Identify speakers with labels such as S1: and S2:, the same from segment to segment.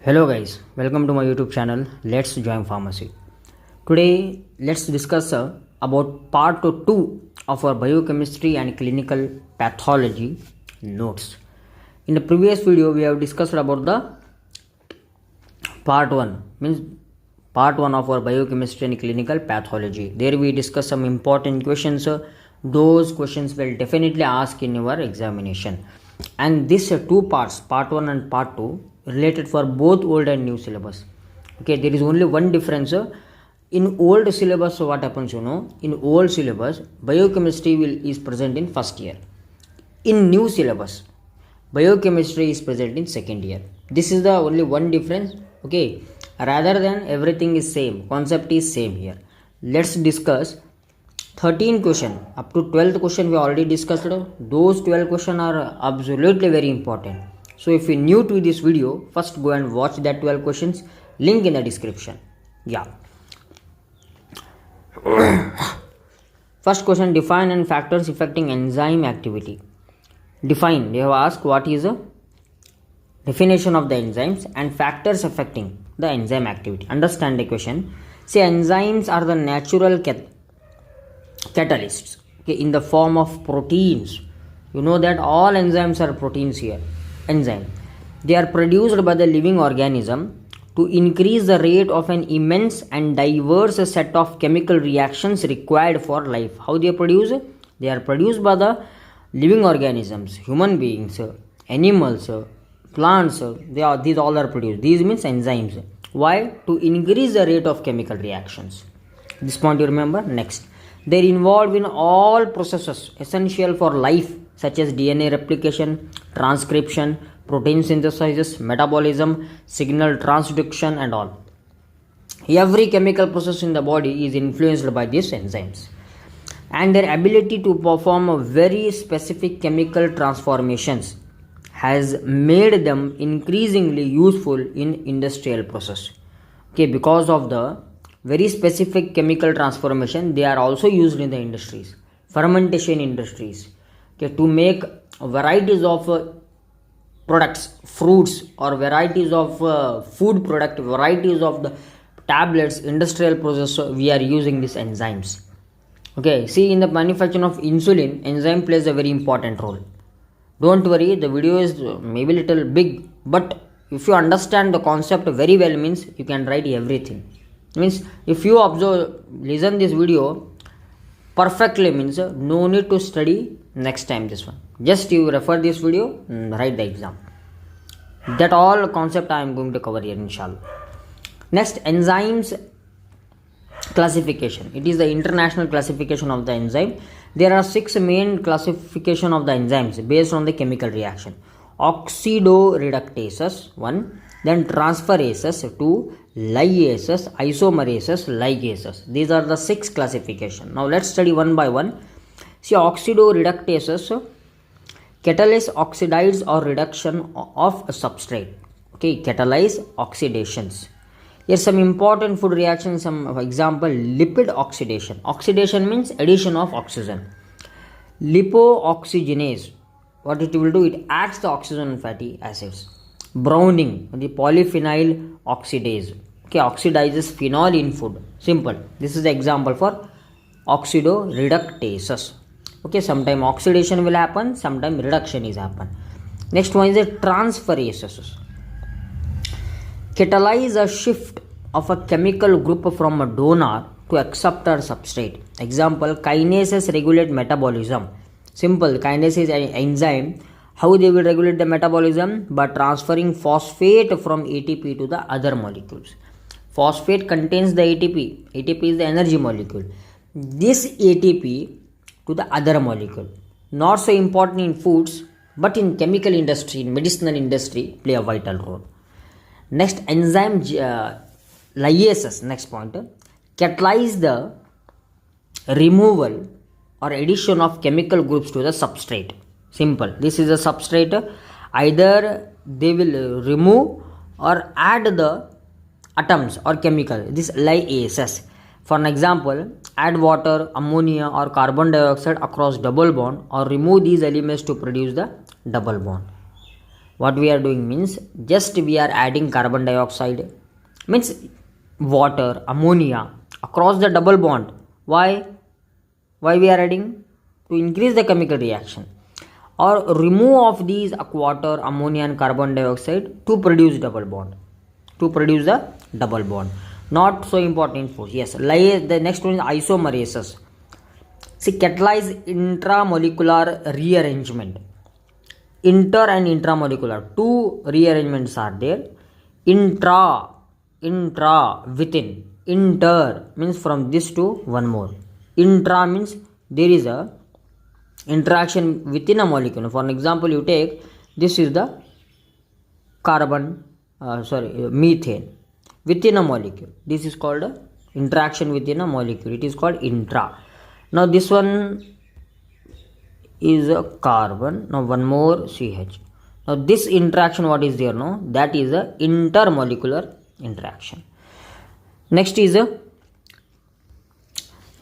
S1: Hello guys, welcome to my YouTube channel. Let's join pharmacy. Today let's discuss about part 2 of our biochemistry and clinical pathology notes. In the previous video we have discussed about the part 1, means part 1 of our biochemistry and clinical pathology. There we discuss some important questions. Those questions will definitely ask in your examination. And these two parts, part 1 and part 2, related for both old and new syllabus. Okay, there is only one difference. In old syllabus, what happens, in old syllabus biochemistry is present in first year. In new syllabus biochemistry is present in second year. This is the only one difference. Okay, rather than everything is same, concept is same here. Let's discuss 13 question up to 12th question. We already discussed. Those 12 question are absolutely very important. So if you're new to this video, first go and watch that 12 questions, link in the description. Yeah. First question, define and factors affecting enzyme activity. Define, they have asked what is a definition of the enzymes and factors affecting the enzyme activity. Understand the question. Say enzymes are the natural catalysts, okay, in the form of proteins. You know that all enzymes are proteins here. Enzyme, they are produced by the living organism to increase the rate of an immense and diverse set of chemical reactions required for life. How they are produced? They are produced by the living organisms, human beings, animals, plants. These all are produced. These means enzymes. Why? To increase the rate of chemical reactions. This point you remember. Next, they are involved in all processes essential for life, such as DNA replication, transcription, protein synthesis, metabolism, signal transduction and all. Every chemical process in the body is influenced by these enzymes. And their ability to perform very specific chemical transformations has made them increasingly useful in industrial process. Okay, because of the very specific chemical transformation, they are also used in the industries, fermentation industries. Okay, to make varieties of products, fruits, or varieties of food product, varieties of the tablets, industrial process, we are using these enzymes. Okay, see, in the manufacturing of insulin, enzyme plays a very important role. Don't worry, the video is maybe little big, but if you understand the concept very well, means you can write everything. Means if you listen this video perfectly, means no need to study next time this one. Just you refer this video, write the exam. That all concept I am going to cover here, inshallah. Next, enzymes classification. It is the international classification of the enzyme. There are 6 main classification of the enzymes based on the chemical reaction. Oxidoreductases 1, then transferases 2, lyases, isomerases, ligases. These are the 6 classification. Now let's study one by one. See, oxidoreductases catalyze oxidize or reduction of a substrate. Okay, catalyze oxidations. Here some important food reactions. Some example, lipid oxidation. Oxidation means addition of oxygen. Lipooxygenase, what it will do? It adds the oxygen and fatty acids. Browning, the polyphenol oxidase. Okay, oxidizes phenol in food. Simple. This is the example for oxidoreductases. Okay, sometime oxidation will happen, sometime reduction is happen. Next one is a transferases. Catalyze a shift of a chemical group from a donor to acceptor substrate. Example, kinases regulate metabolism. Simple, kinase is an enzyme. How they will regulate the metabolism? By transferring phosphate from ATP to the other molecules. Phosphate contains the ATP. ATP is the energy molecule. This ATP to the other molecule. Not so important in foods, but in chemical industry, in medicinal industry, play a vital role. Next, enzyme lyases, next point, catalyze the removal or addition of chemical groups to the substrate. Simple. This is a substrate. Either they will remove or add the atoms or chemical. This lyases. For an example, add water, ammonia or carbon dioxide across double bond or remove these elements to produce the double bond. What we are doing means just we are adding carbon dioxide, means water, ammonia across the double bond. Why we are adding? To increase the chemical reaction or remove of these water, ammonia and carbon dioxide to produce double bond, to produce the double bond. Not so important force. Yes, the next one is isomerases. See, catalyze intramolecular rearrangement. Inter and intramolecular, two rearrangements are there. Intra within. Inter means from this to one more. Intra means there is a interaction within a molecule. For an example, you take this is the methane within a molecule. This is called a interaction within a molecule. It is called intra. Now this one is a carbon. Now one more CH. Now this interaction, what is there? No, that is a intermolecular interaction. Next is a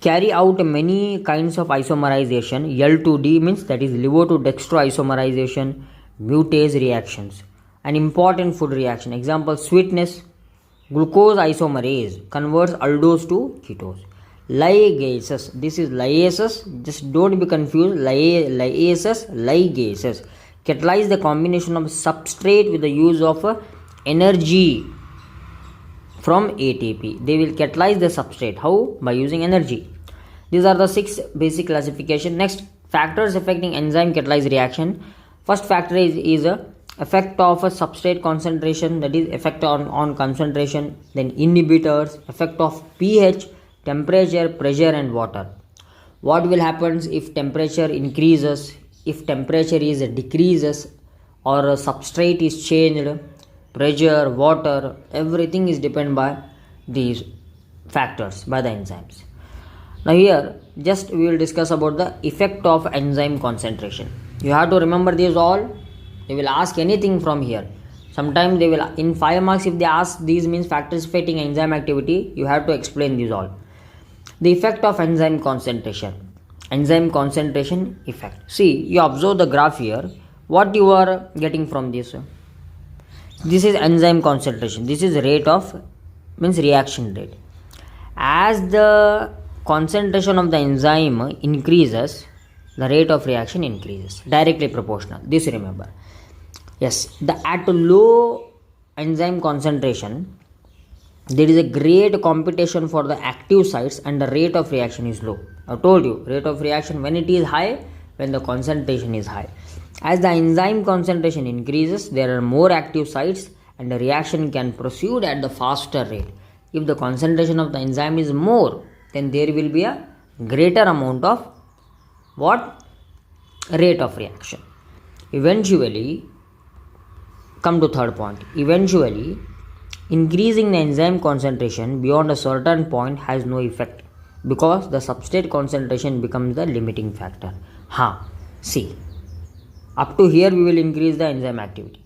S1: carry out many kinds of isomerization. L2D means that is levo to dextro isomerization, mutase reactions. An important food reaction. Example, sweetness. Glucose isomerase converts aldose to ketose. Ligases. This is liases. Just don't be confused. Ligases. Catalyze the combination of substrate with the use of energy from ATP. They will catalyze the substrate. How? By using energy. These are the 6 basic classification. Next, factors affecting enzyme catalyzed reaction. First factor is effect of a substrate concentration, that is effect on concentration. Then inhibitors, effect of pH, temperature, pressure and water. What will happen if temperature increases, if temperature is decreases, or a substrate is changed, pressure, water, everything is dependent by these factors, by the enzymes. Now here just we will discuss about the effect of enzyme concentration. You have to remember these all. They will ask anything from here. Sometimes they will, in 5 marks, if they ask these means factors affecting enzyme activity, you have to explain these all. The effect of enzyme concentration. Enzyme concentration effect. See, you observe the graph here. What you are getting from this? This is enzyme concentration. This is rate of, means reaction rate. As the concentration of the enzyme increases, the rate of reaction increases. Directly proportional. This remember. Yes, at low enzyme concentration, there is a great competition for the active sites and the rate of reaction is low. I told you, rate of reaction when it is high, when the concentration is high. As the enzyme concentration increases, there are more active sites and the reaction can proceed at the faster rate. If the concentration of the enzyme is more, then there will be a greater amount of what? Rate of reaction. Eventually, come to third point. Eventually, increasing the enzyme concentration beyond a certain point has no effect because the substrate concentration becomes the limiting factor. See, up to here we will increase the enzyme activity.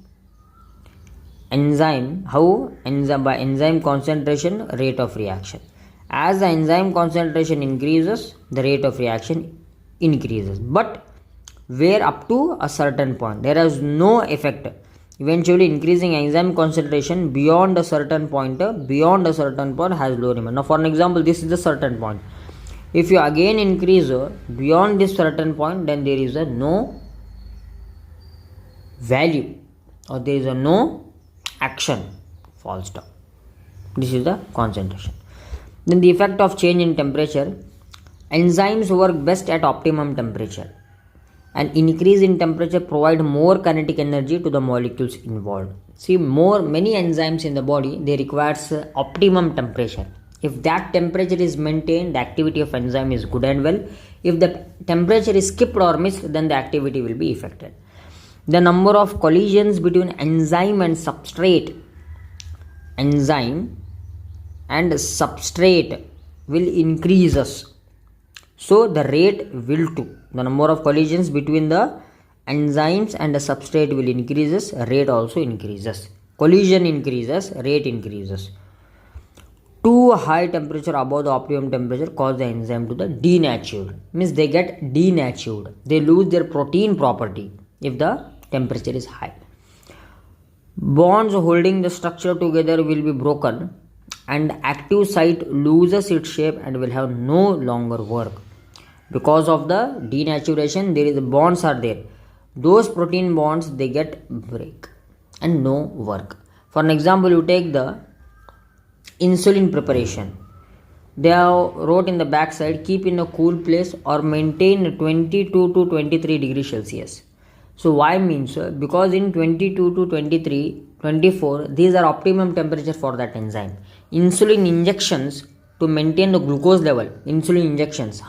S1: Enzyme, how? By enzyme concentration, rate of reaction. As the enzyme concentration increases, the rate of reaction increases. But where up to a certain point, there is no effect. Eventually, increasing enzyme concentration beyond a certain point has low limit. Now, for an example, this is the certain point. If you again increase beyond this certain point, then there is a no value or there is a no action, falls down. This is the concentration. Then the effect of change in temperature. Enzymes work best at optimum temperature. An increase in temperature provide more kinetic energy to the molecules involved. See, many enzymes in the body, they requires optimum temperature. If that temperature is maintained, the activity of enzyme is good and well. If the temperature is skipped or missed, then the activity will be affected. The number of collisions between enzyme and substrate will increases. So the rate will too. The number of collisions between the enzymes and the substrate will increases, rate also increases. Collision increases, rate increases. Too high temperature above the optimum temperature cause the enzyme to the denatured. Means they get denatured. They lose their protein property if the temperature is high. Bonds holding the structure together will be broken and active site loses its shape and will have no longer work. Because of the denaturation, there is bonds are there. Those protein bonds they get break and no work. For an example, you take the insulin preparation. They have wrote in the back side, keep in a cool place or maintain 22 to 23 degrees Celsius. So why means because in 22 to 23, 24, these are optimum temperature for that enzyme. Insulin injections to maintain the glucose level, insulin injections,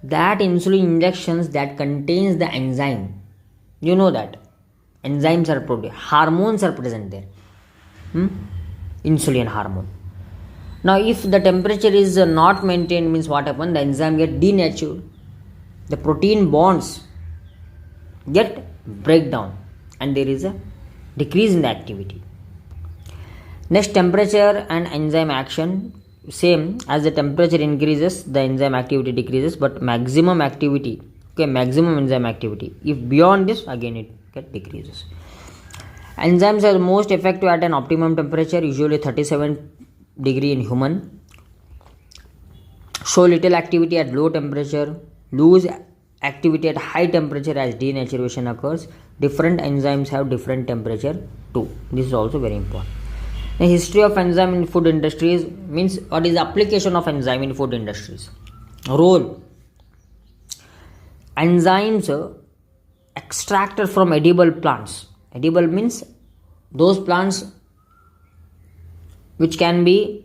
S1: that insulin injections that contains the enzyme. You know that enzymes are produced, hormones are present there. Insulin hormone. Now, if the temperature is not maintained, means what happens? The enzyme get denatured. The protein bonds get breakdown, and there is a decrease in the activity. Next, temperature and enzyme action. Same as the temperature increases, the enzyme activity decreases, but maximum activity, maximum enzyme activity. If beyond this, again it get decreases. Enzymes are most effective at an optimum temperature, usually 37 degree in human. Show little activity at low temperature, lose activity at high temperature as denaturation occurs. Different enzymes have different temperature too. This is also very important. The history of enzyme in food industries means what is the application of enzyme in food industries. Role. Enzymes extracted from edible plants. Edible means those plants which can be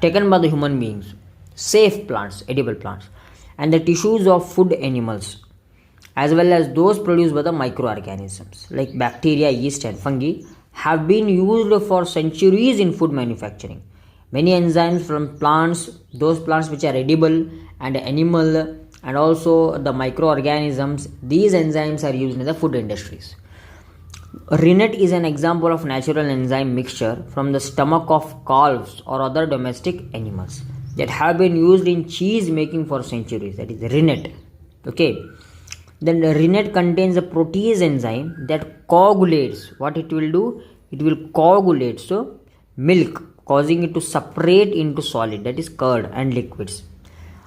S1: taken by the human beings. Safe plants, edible plants. And the tissues of food animals, as well as those produced by the microorganisms like bacteria, yeast and fungi, have been used for centuries in food manufacturing. Many enzymes from plants, those plants which are edible and animal, and also the microorganisms, these enzymes are used in the food industries. Rennet is an example of natural enzyme mixture from the stomach of calves or other domestic animals that have been used in cheese making for centuries. That is rennet. Then the rennet contains a protease enzyme that coagulates. What it will do? It will coagulate so milk, causing it to separate into solid, that is curd and liquids.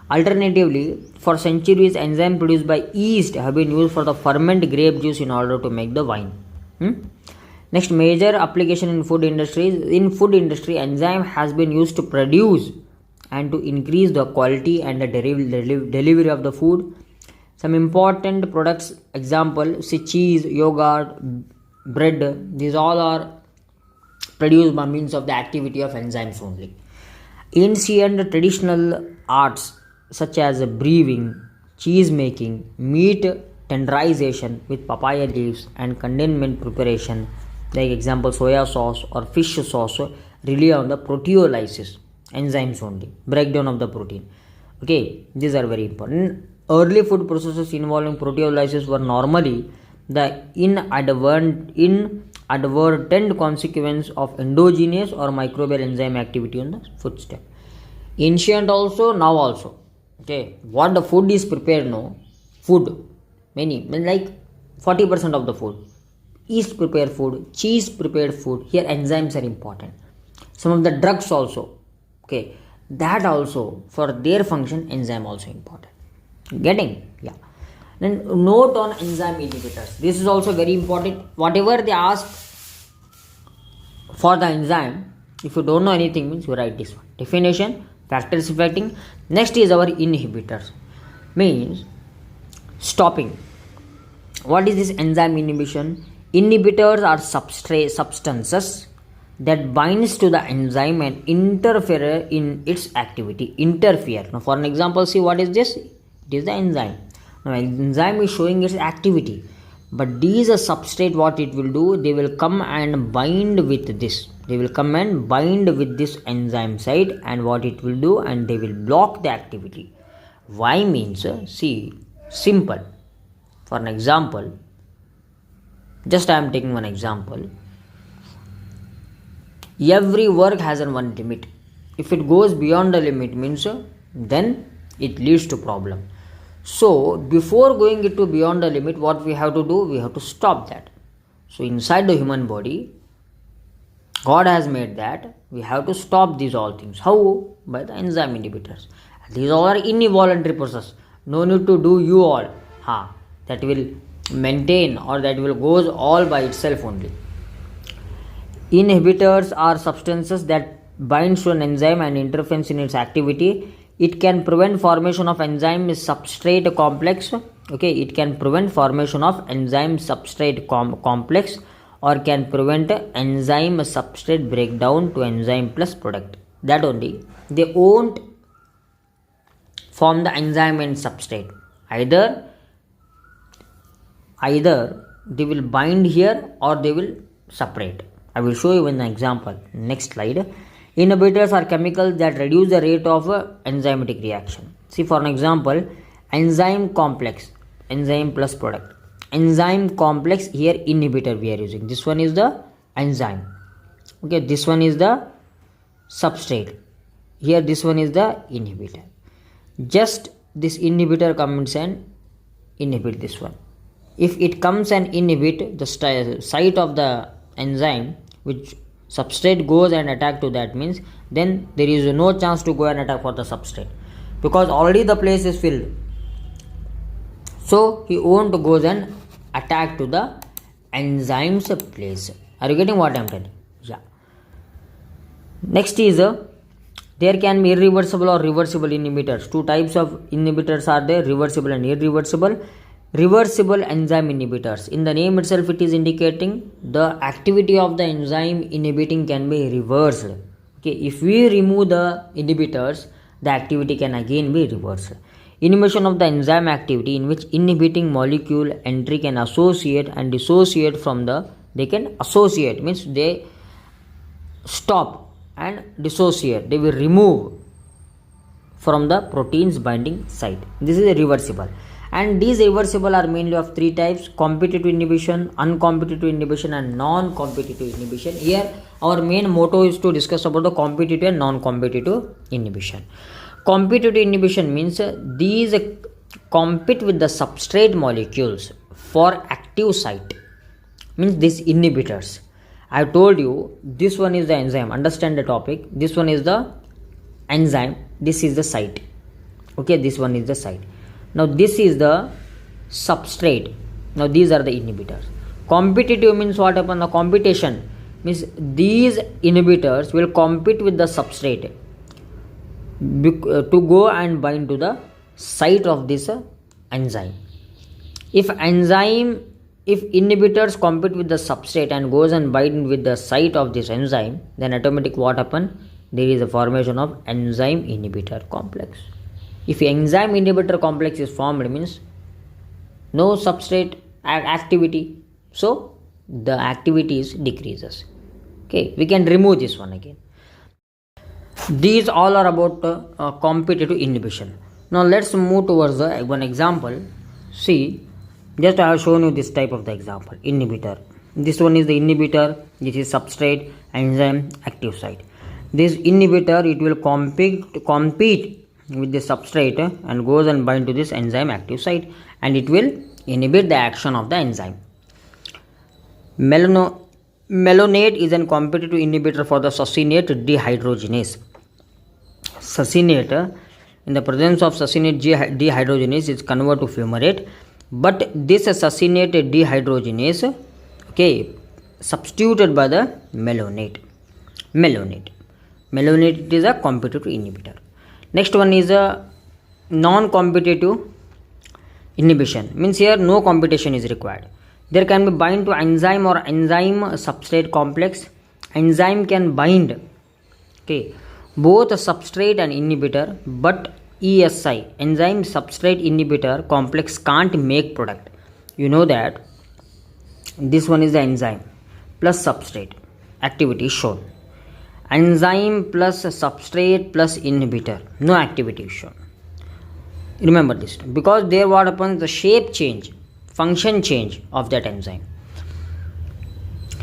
S1: Alternatively, for centuries, enzymes produced by yeast have been used for the ferment grape juice in order to make the wine. Next, major application in food industries. In food industry, enzyme has been used to produce and to increase the quality and the delivery of the food. Some important products, example, say cheese, yogurt, bread, these all are produced by means of the activity of enzymes only. Ancient traditional arts such as brewing, cheese making, meat tenderization with papaya leaves and condiment preparation, like example soya sauce or fish sauce, rely on the proteolysis, enzymes only, breakdown of the protein. These are very important. Early food processes involving proteolysis were normally the inadvertent consequence of endogenous or microbial enzyme activity on the food step. Ancient also, now also. What the food is prepared now, food, many, like 40% of the food. Yeast prepared food, cheese prepared food, here enzymes are important. Some of the drugs also, that also for their function, enzyme also important. Getting? Yeah. Then note on enzyme inhibitors. This is also very important. Whatever they ask for the enzyme, if you don't know anything, means you write this one. Definition, factors affecting. Next is our inhibitors. Means stopping. What is this enzyme inhibition? Inhibitors are substances that binds to the enzyme and interfere in its activity. Interfere. Now, for an example, see what is this? It is the enzyme. Now, enzyme is showing its activity, but these are substrate. What it will do? They will come and bind with this. They will come and bind with this enzyme site, and what it will do? And they will block the activity. Why means? See, simple. For an example, just I am taking one example. Every work has one limit. If it goes beyond the limit, means then it leads to problem. So before going it to beyond the limit, what we have to do? We have to stop that. So inside the human body, God has made that we have to stop these all things. How? By the enzyme inhibitors. These all are involuntary process. No need to do you all. That will maintain or that will goes all by itself only. Inhibitors are substances that binds to an enzyme and interferes in its activity. It can prevent formation of enzyme substrate complex. It can prevent formation of enzyme substrate complex, or can prevent enzyme substrate breakdown to enzyme plus product. That only. They won't form the enzyme and substrate. Either they will bind here or they will separate. I will show you an example. Next slide. Inhibitors are chemicals that reduce the rate of enzymatic reaction. See, for an example, enzyme complex, enzyme plus product. Enzyme complex, here inhibitor we are using. This one is the enzyme. This one is the substrate. Here this one is the inhibitor. Just this inhibitor comes and inhibit this one. If it comes and inhibit the site of the enzyme, which substrate goes and attack to that, means then there is no chance to go and attack for the substrate, because already the place is filled. So he won't goes and attack to the enzyme's place. Are you getting what I am telling? Yeah. Next is there can be irreversible or reversible inhibitors. Two types of inhibitors are there: reversible and irreversible. Reversible enzyme inhibitors. In the name itself, it is indicating the activity of the enzyme inhibiting can be reversed. If we remove the inhibitors, the activity can again be reversed. Inhibition of the enzyme activity, in which inhibiting molecule entry can associate and dissociate from the. They can associate, means they stop and dissociate. They will remove from the protein's binding site. This is a reversible. And these reversible are mainly of three types: competitive inhibition, uncompetitive inhibition, and non-competitive inhibition. Here our main motto is to discuss about the competitive and non-competitive inhibition. Competitive inhibition means these compete with the substrate molecules for active site. Means these inhibitors. I told you this one is the enzyme. Understand the topic. This one is the enzyme. This is the site. This one is the site. Now this is the substrate. Now these are the inhibitors. Competitive means what happens? The competition means these inhibitors will compete with the substrate to go and bind to the site of this enzyme. If inhibitors compete with the substrate and goes and bind with the site of this enzyme, then automatically what happen? There is a formation of enzyme inhibitor complex. If enzyme inhibitor complex is formed, it means no substrate activity, so the activities decreases. We can remove this one again. These all are about competitive inhibition. Now let's move towards one example. See, just I have shown you this type of the example. Inhibitor. This one is the inhibitor. This is substrate, enzyme, active site. This inhibitor, it will compete with the substrate and goes and bind to this enzyme active site, and it will inhibit the action of the enzyme. Malonate is a competitive inhibitor for the succinate dehydrogenase. Succinate, in the presence of succinate dehydrogenase, is converted to fumarate, but this succinate dehydrogenase substituted by the malonate. Malonate is a competitive inhibitor. Next one is a non-competitive inhibition. Means here no competition is required. There can be bind to enzyme or enzyme substrate complex. Enzyme can bind both substrate and inhibitor, but ESI, enzyme substrate inhibitor complex, can't make product. You know that this one is the enzyme plus substrate. Activity is shown. Enzyme plus substrate plus inhibitor, no activity is shown. Remember this, because there what happens, the shape change, function change of that enzyme.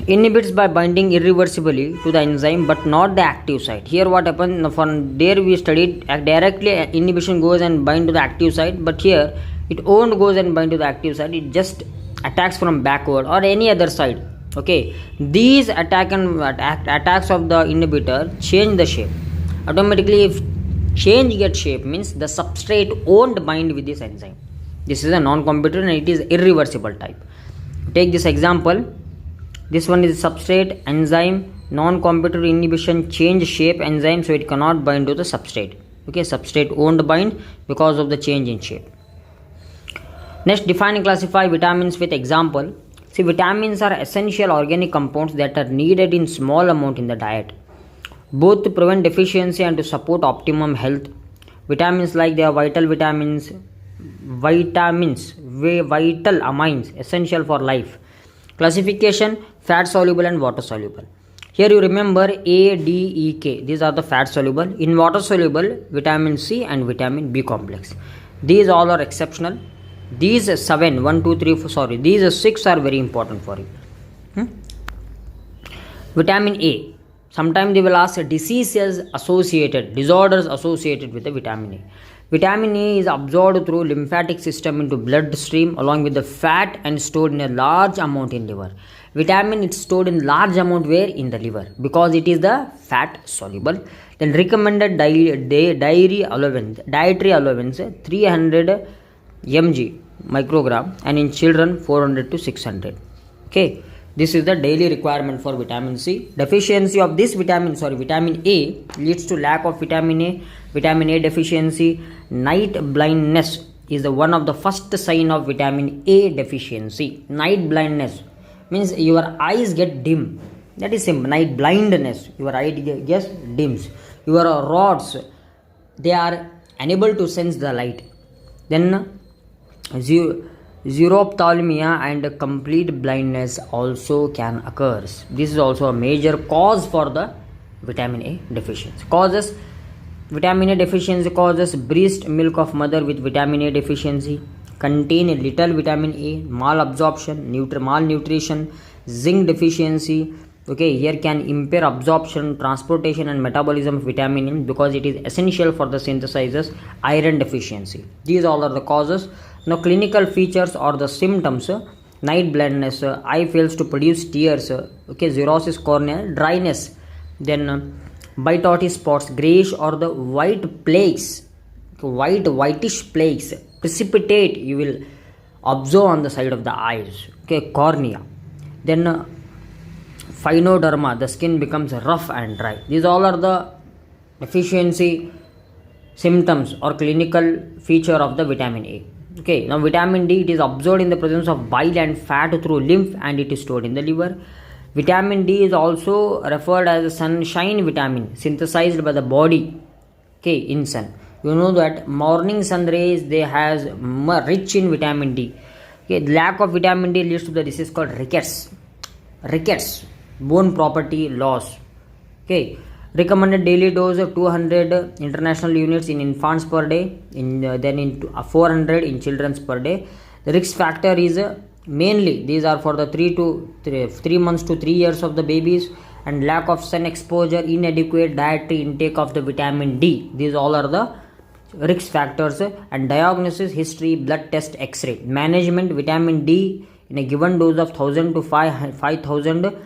S1: Inhibits by binding irreversibly to the enzyme but not the active site. Here what happens, from there we studied directly inhibition goes and bind to the active site, but here it won't goes and bind to the active site, it just attacks from backward or any other side Okay, these attacks of the inhibitor change the shape. Automatically, if change gets shape means the substrate won't bind with this enzyme. This is a non-competitor and it is irreversible type. Take this example. This one is substrate enzyme non-competitor inhibition change shape enzyme, so it cannot bind to the substrate. Okay, substrate won't bind because of the change in shape. Next, define and classify vitamins with example. See, vitamins are essential organic compounds that are needed in small amount in the diet, both to prevent deficiency and to support optimum health. Vitamins like they are vital vitamins, vital amines, essential for life. Classification: fat soluble and water soluble. Here you remember A, D, E, K. These are the fat soluble. In water soluble, vitamin C and vitamin B complex. These all are exceptional. These 7, 1, 2, 3, 4, sorry, these 6 are very important for you. Vitamin A. Sometimes they will ask disorders associated with the vitamin A. Vitamin A is absorbed through lymphatic system into bloodstream along with the fat and stored in a large amount in liver. Vitamin is stored in large amount where? In the liver, because it is the fat soluble. Then recommended dietary allowance 300 mg microgram, and in children 400 to 600. Okay, this is the daily requirement for vitamin C. Deficiency of this vitamin A leads to lack of vitamin A. Vitamin A deficiency, night blindness is the one of the first sign of vitamin A deficiency. Night blindness means your eyes get dim. That is simple. Night blindness, your eye gets dims. Your rods, they are unable to sense the light. Then xerophthalmia and complete blindness also can occur. This is also a major cause for the vitamin A deficiency. Vitamin A deficiency causes breast milk of mother with vitamin A deficiency contain a little vitamin A, malabsorption, malnutrition, zinc deficiency. Okay, here can impair absorption, transportation and metabolism of vitamin A because it is essential for the synthesis. Iron deficiency. These all are the causes. Now, clinical features or the symptoms: night blindness, eye fails to produce tears, okay, xerosis corneal, dryness, then whitish spots, grayish or the white plaques, whitish plaques, precipitate you will observe on the side of the eyes, okay, cornea. Then phynoderma, the skin becomes rough and dry. These all are the deficiency symptoms or clinical feature of the vitamin A. Okay, now vitamin D, it is absorbed in the presence of bile and fat through lymph and it is stored in the liver. Vitamin D is also referred as a sunshine vitamin synthesized by the body, okay, in sun. You know that morning sun rays, they has rich in vitamin D. Okay, lack of vitamin D leads to the disease called rickets, bone property loss. Okay, recommended daily dose of 200 international units in infants per day, then in 400 in children per day. The risk factor is mainly these are for the 3 months to 3 years of the babies, and lack of sun exposure, inadequate dietary intake of the vitamin D. These all are the risk factors. And diagnosis, history, blood test, X-ray. Management: vitamin D in a given dose of 1000 to 5000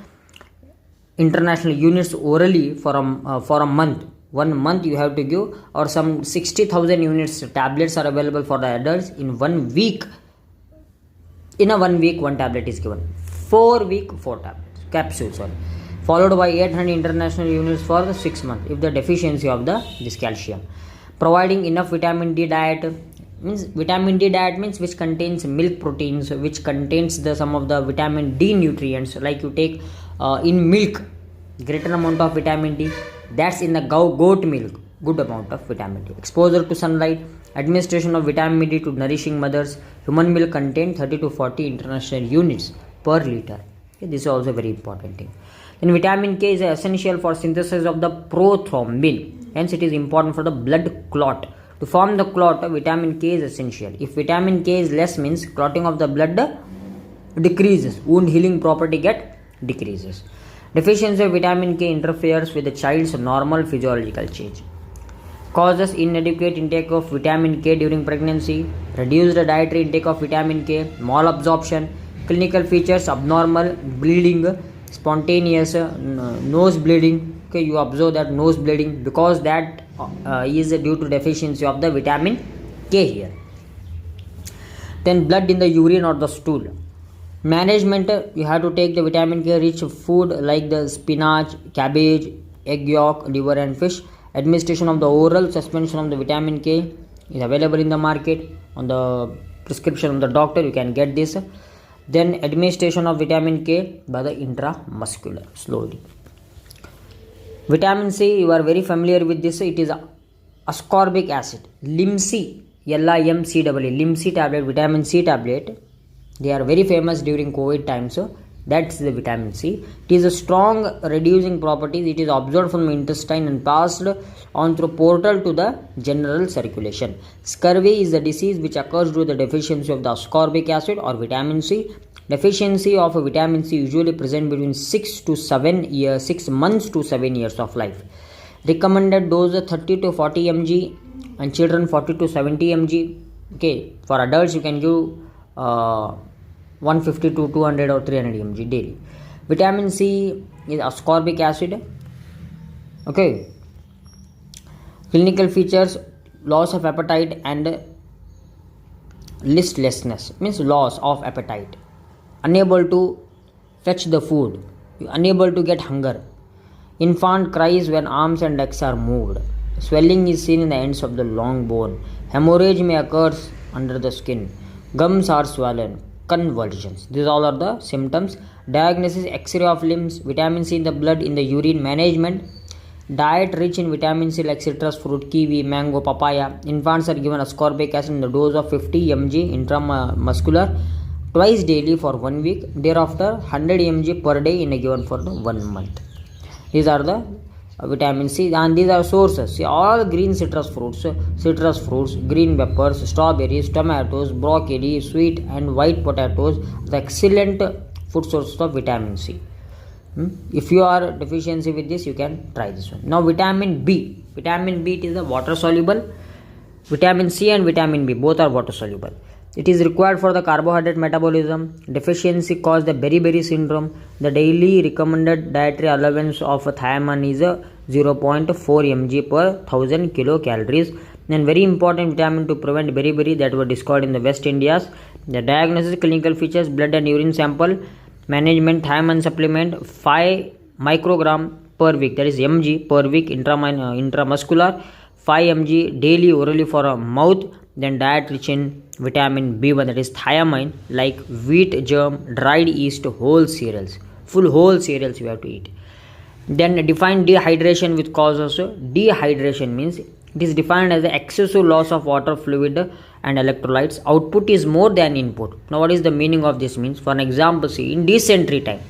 S1: international units orally for a month. 1 month you have to give, or some 60,000 units tablets are available for the adults in 1 week. In a 1 week, 1 tablet is given. 4 week, 4 tablets, capsules, followed by 800 international units for the 6 months if the deficiency of this calcium. Providing enough vitamin D diet means which contains milk proteins, which contains some of the vitamin D nutrients, like you take in milk greater amount of vitamin D, that's in the goat milk, good amount of vitamin D. Exposure to sunlight, administration of vitamin D to nourishing mothers. Human milk contains 30 to 40 international units per liter. Okay, this is also a very important thing. Then vitamin K is essential for synthesis of the prothrombin, hence it is important for the blood clot. To form the clot, vitamin K is essential. If vitamin K is less, means clotting of the blood decreases, wound healing property decreases. Deficiency of vitamin K interferes with the child's normal physiological change. Causes: inadequate intake of vitamin K during pregnancy, reduced dietary intake of vitamin K, malabsorption, Clinical features: abnormal bleeding, spontaneous nose bleeding. Okay, you observe that nose bleeding because that is due to deficiency of the vitamin K here. Then blood in the urine or the stool. Management: you have to take the vitamin K rich food like the spinach, cabbage, egg yolk, liver and fish. Administration of the oral suspension of the vitamin K is available in the market. On the prescription of the doctor you can get this. Then administration of vitamin K by the intramuscular slowly. Vitamin C, you are very familiar with this. It is ascorbic acid. Limc, Limcaa, Limc tablet, vitamin C tablet. They are very famous during COVID times. So that's the vitamin C. It is a strong reducing properties. It is absorbed from the intestine and passed on through portal to the general circulation. Scurvy is the disease which occurs due to the deficiency of the ascorbic acid or vitamin C. Deficiency of vitamin C usually present between 6 months to 7 years of life. Recommended dose 30 to 40 mg and children 40 to 70 mg. Okay, for adults you can give 150 to 200 or 300 mg daily. Vitamin C is ascorbic acid. Okay. Clinical features: loss of appetite and listlessness, means loss of appetite, unable to fetch the food, unable to get hunger. Infant cries when arms and legs are moved. Swelling is seen in the ends of the long bone. Hemorrhage may occur under the skin. Gums are swollen. Convulsions. These all are the symptoms. Diagnosis: X-ray of limbs. Vitamin C in the blood, in the urine. Management: diet rich in vitamin C like citrus fruit, kiwi, mango, papaya. Infants are given ascorbic acid in the dose of 50 mg intramuscular twice daily for 1 week. Thereafter 100 mg per day in a given for 1 month. These are the vitamin C, and these are sources. See, all green citrus fruits, green peppers, strawberries, tomatoes, broccoli, sweet and white potatoes, the excellent food sources of vitamin C. If you are deficiency with this, you can try this one. Now vitamin B. Vitamin B, it is a water soluble. Vitamin C and vitamin B both are water soluble. It is required for the carbohydrate metabolism. Deficiency cause the beriberi syndrome. The daily recommended dietary allowance of thiamine is 0.4 mg per 1000 kilocalories. Then very important vitamin to prevent beriberi that were discovered in the West Indias. The diagnosis: clinical features, blood and urine sample. Management: thiamine supplement 5 microgram per week, that is mg per week intramuscular, 5 mg daily orally for a mouth. Then diet rich in vitamin B1, that is thiamine, like wheat germ, dried yeast, whole cereals. Full whole cereals you have to eat. Then define dehydration with causes. Dehydration means it is defined as the excessive loss of water, fluid and electrolytes. Output is more than input. Now what is the meaning of this means? For an example, see, in dysentery time,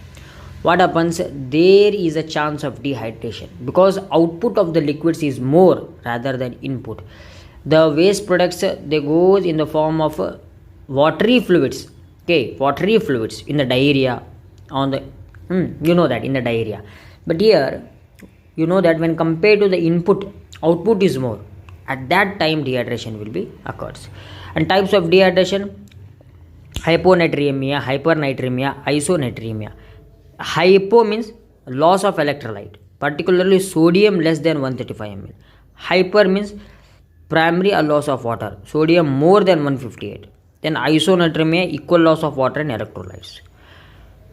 S1: what happens? There is a chance of dehydration because output of the liquids is more rather than input. The waste products, they go in the form of watery fluids. Okay, watery fluids in the diarrhea, on the you know that in the diarrhea. But here you know that when compared to the input, output is more. At that time dehydration will be occurs. And types of dehydration: hyponatremia, hypernatremia, isonatremia. Hypo means loss of electrolyte, particularly sodium less than 135 ml. Hyper means primary a loss of water, sodium more than 158. Then isonatremia, equal loss of water and electrolytes.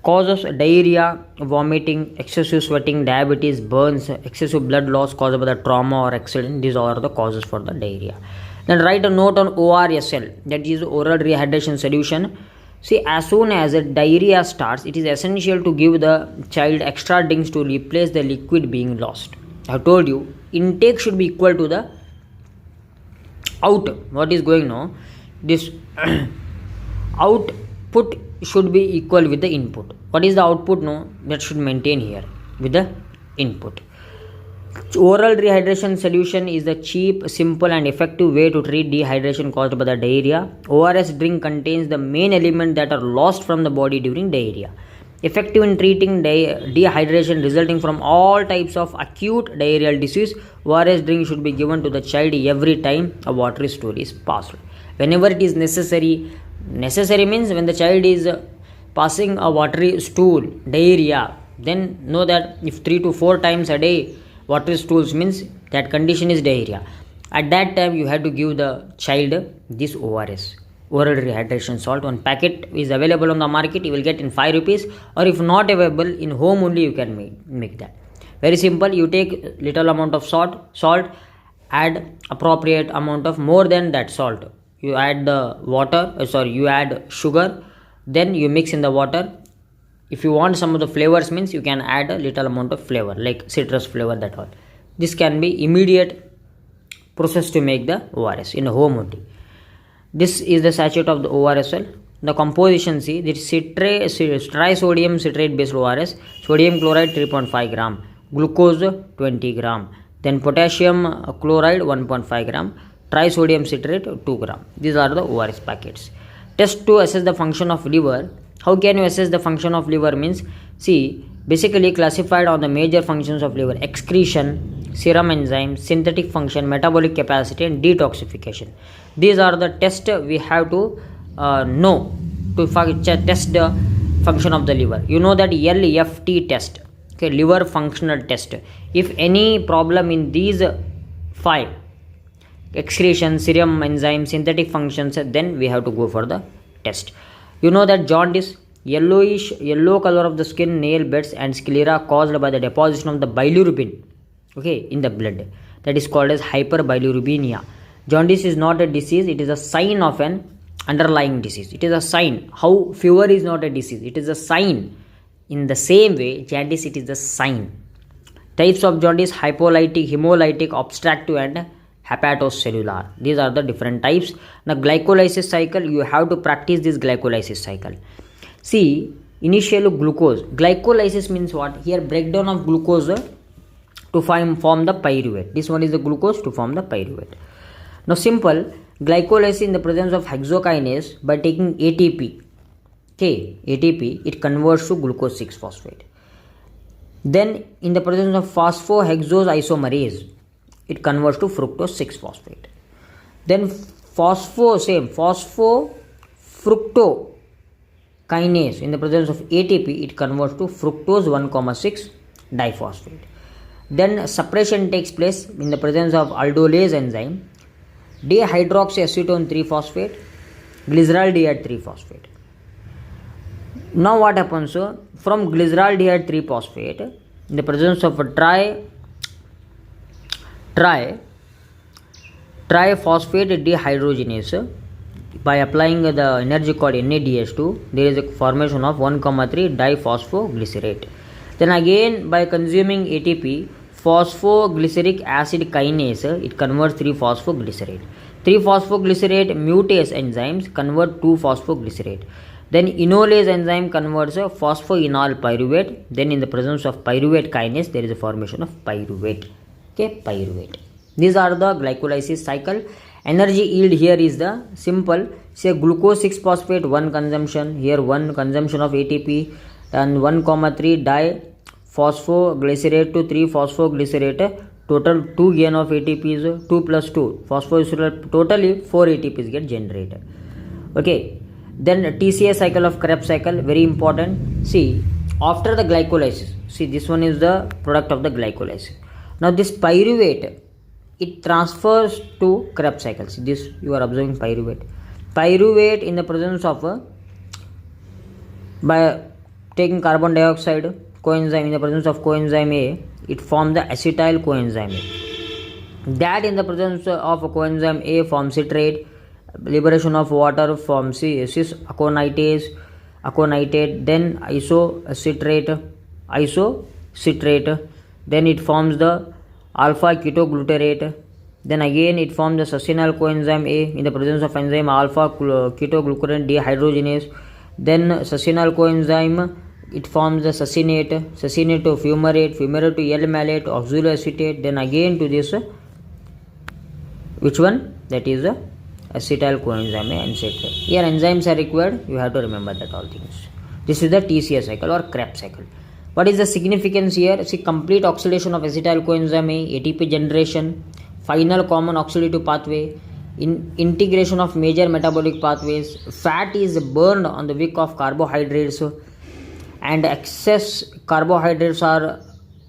S1: Causes: diarrhea, vomiting, excessive sweating, diabetes, burns, excessive blood loss caused by the trauma or accident. These are the causes for the diarrhea. Then write a note on ORSL, that is oral rehydration solution. See, as soon as a diarrhea starts, it is essential to give the child extra drinks to replace the liquid being lost. I have told you, intake should be equal to the out. What is going now? This output should be equal with the input. What is the output? No, that should maintain here with the input. Oral rehydration solution is the cheap, simple and effective way to treat dehydration caused by the diarrhea. ORS drink contains the main elements that are lost from the body during diarrhea. Effective in treating dehydration resulting from all types of acute diarrheal disease. ORS drink should be given to the child every time a watery stool is passed. Whenever it is necessary. Necessary means when the child is passing a watery stool, diarrhea, then know that if 3 to 4 times a day watery stools means that condition is diarrhea. At that time you have to give the child this ORS, oral rehydration salt. One packet is available on the market, you will get in 5 rupees, or if not available, in home only you can make that. Very simple. You take little amount of salt, add appropriate amount of more than that salt. You add the you add sugar, then you mix in the water. If you want some of the flavors means you can add a little amount of flavor like citrus flavor, that all. This can be immediate process to make the ORS in a home only. This is the sachet of the ORSL. The composition, see, this trisodium citrate based ORS, sodium chloride 3.5 gram, glucose 20 gram, then potassium chloride 1.5 gram, trisodium citrate 2 gram. These are the ORS packets. Test to assess the function of liver. How can you assess the function of liver means, see, basically classified on the major functions of liver: excretion, serum enzymes, synthetic function, metabolic capacity, and detoxification. These are the tests we have to know to test the function of the liver. You know that LFT test, okay, liver functional test. If any problem in these 5, excretion, serum enzyme, synthetic functions, then we have to go for the test. You know that jaundice, yellow color of the skin, nail beds, and sclera caused by the deposition of the bilirubin, okay, in the blood. That is called as hyperbilirubinemia. Jaundice is not a disease, it is a sign of an underlying disease. It is a sign. How fever is not a disease, it is a sign. In the same way, jaundice, it is a sign. Types of jaundice: hypolytic, hemolytic, obstructive, and hepatocellular. These are the different types. Now glycolysis cycle, you have to practice this glycolysis cycle. See, initial glucose. Glycolysis means what? Here breakdown of glucose to form the pyruvate. This one is the glucose to form the pyruvate. Now simple glycolysis in the presence of hexokinase by taking ATP. Okay, ATP, it converts to glucose 6-phosphate. Then in the presence of phosphohexose isomerase, it converts to fructose 6-phosphate. Then phosphofructokinase in the presence of ATP, it converts to fructose 1,6 diphosphate. Then suppression takes place in the presence of aldolase enzyme, dihydroxyacetone 3-phosphate, glyceraldehyde 3-phosphate. Now what happens? From glyceraldehyde 3-phosphate, in the presence of a triphosphate dehydrogenase, by applying the energy called NADH2, there is a formation of 1,3 diphosphoglycerate. Then again by consuming ATP, phosphoglyceric acid kinase, it converts 3-phosphoglycerate. 3-phosphoglycerate mutase enzymes convert 2-phosphoglycerate. Then enolase enzyme converts a phosphoenol pyruvate. Then in the presence of pyruvate kinase, there is a formation of pyruvate. Okay, pyruvate. These are the glycolysis cycle. Energy yield here is the simple, say glucose 6-phosphate 1 consumption, here 1 consumption of ATP, and 1,3 diphosphoglycerate to 3-phosphoglycerate, total 2 gain of ATP is 2 plus 2 phosphoglycerate, totally 4 ATPs get generated. Okay, then TCA cycle of Krebs cycle, very important. See, after the glycolysis, see, this one is the product of the glycolysis. Now this pyruvate, it transfers to Krebs cycle. See this, you are observing pyruvate in the presence of by taking carbon dioxide coenzyme, in the presence of coenzyme A, it forms the acetyl coenzyme A. That in the presence of coenzyme A forms citrate, liberation of water forms cis aconitate, then isocitrate, then it forms the alpha ketoglutarate. Then again it forms the succinyl coenzyme A in the presence of enzyme alpha ketoglutarate dehydrogenase. Then succinyl coenzyme, it forms the succinate to fumarate to L-malate, oxaloacetate. Then again to this, which one? That is the acetyl coenzyme A and citrate. Here enzymes are required, you have to remember that all things. This is the TCA cycle or Krebs cycle. What is the significance here? See, complete oxidation of acetyl coenzyme A, ATP generation, final common oxidative pathway, In integration of major metabolic pathways, fat is burned on the wick of carbohydrates, and excess carbohydrates are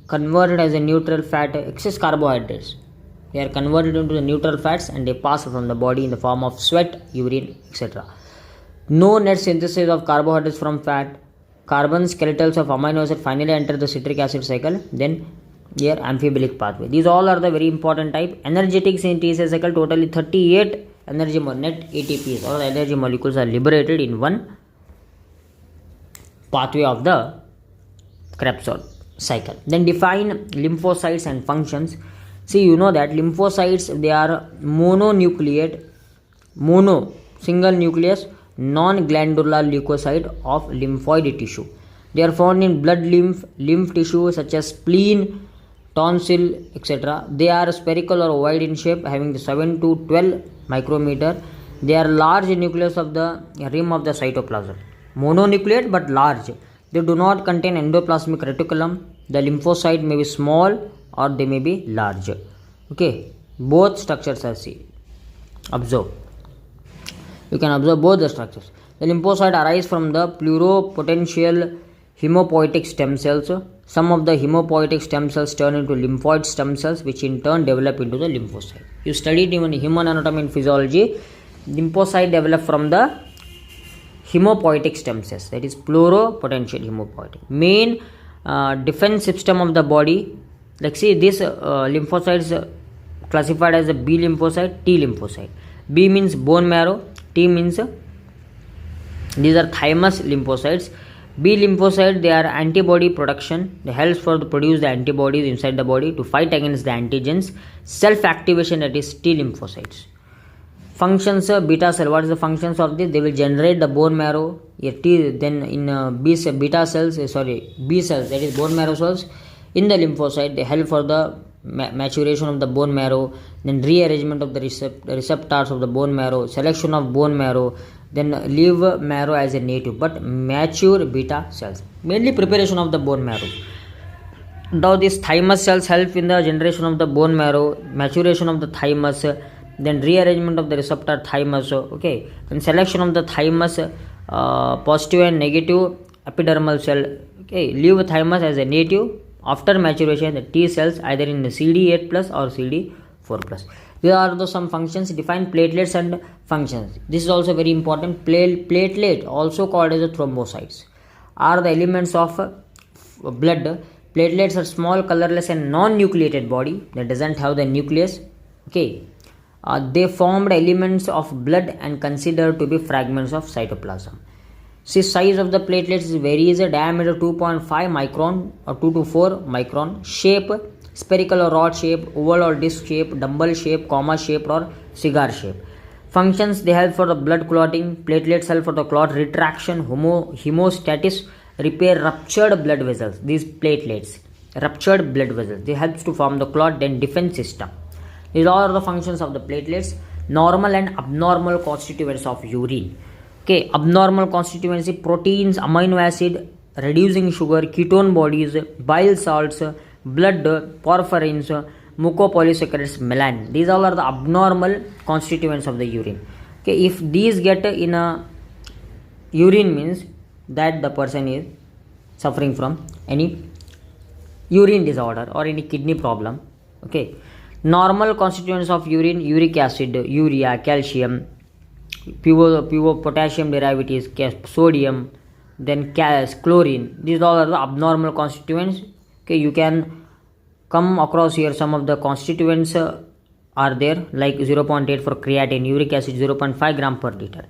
S1: converted as a neutral fat. Excess carbohydrates, they are converted into the neutral fats and they pass from the body in the form of sweat, urine, etc. No net synthesis of carbohydrates from fat. Carbon skeletals of amino acid finally enter the citric acid cycle, then here amphibilic pathway. These all are the very important type. Energetics in T cell cycle, totally 38 energy net ATPs or energy molecules are liberated in one pathway of the Krebs cycle. Then define lymphocytes and functions. See, you know that lymphocytes, they are mononucleate, single nucleus, non-glandular leukocyte of lymphoid tissue. They are found in blood, lymph tissue such as spleen, tonsil, etc. They are spherical or ovoid in shape, having the 7 to 12 micrometer. They are large nucleus of the rim of the cytoplasm. Mononucleate but large. They do not contain endoplasmic reticulum. The lymphocyte may be small or they may be large. Okay, both structures are seen. Observe. You can observe both the structures. The lymphocyte arise from the pluripotential hemopoietic stem cells. Some of the hemopoietic stem cells turn into lymphoid stem cells, which in turn develop into the lymphocyte. You studied even human anatomy and physiology. Lymphocyte develop from the hemopoietic stem cells, that is pluripotential hemopoietic. Main defense system of the body. Like see, this lymphocytes classified as a B lymphocyte, T lymphocyte. B means bone marrow, T means these are thymus lymphocytes. B lymphocyte, they are antibody production. They help for to produce the antibodies inside the body to fight against the antigens. Self activation, that is T lymphocytes. Functions beta cell. What is the functions of this? They will generate the bone marrow. Then in B cells, that is bone marrow cells. In the lymphocyte, they help for the maturation of the bone marrow, then rearrangement of the receptors of the bone marrow, selection of bone marrow, then leave marrow as a native but mature beta cells. Mainly preparation of the bone marrow. Now these thymus cells help in the generation of the bone marrow, maturation of the thymus, then rearrangement of the receptor thymus. Okay, then selection of the thymus positive and negative epidermal cell. Okay, leave thymus as a native. After maturation, the T cells either in the CD8 plus or CD4 plus. These are the some functions. Define platelets and functions. This is also very important. Platelet, also called as the thrombocytes, are the elements of blood. Platelets are small, colorless and non-nucleated body that doesn't have the nucleus. Okay, they formed elements of blood and considered to be fragments of cytoplasm. See, size of the platelets varies. Diameter 2.5 micron or 2 to 4 micron. Shape, spherical or rod shape, oval or disc shape, dumbbell shape, comma shaped or cigar shape. Functions, they help for the blood clotting. Platelets help for the clot retraction, hemostasis, repair ruptured blood vessels. These platelets, ruptured blood vessels, they help to form the clot. Then defense system. These are the functions of the platelets. Normal and abnormal constituents of urine. Okay, abnormal constituency: proteins, amino acid, reducing sugar, ketone bodies, bile salts, blood, porphyrins, mucopolysaccharides, melanin. These all are the abnormal constituents of the urine. Okay, if these get in a urine, means that the person is suffering from any urine disorder or any kidney problem. Okay, normal constituents of urine: uric acid, urea, calcium, pure potassium derivatives, sodium, then chlorine. These all are the abnormal constituents. Okay, you can come across here some of the constituents are there, like 0.8 for creatine, uric acid 0.5 gram per liter.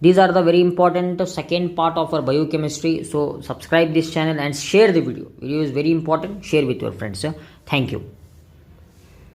S1: These are the very important second part of our biochemistry. So subscribe this channel and share the video. Video is very important. Share with your friends. Thank you.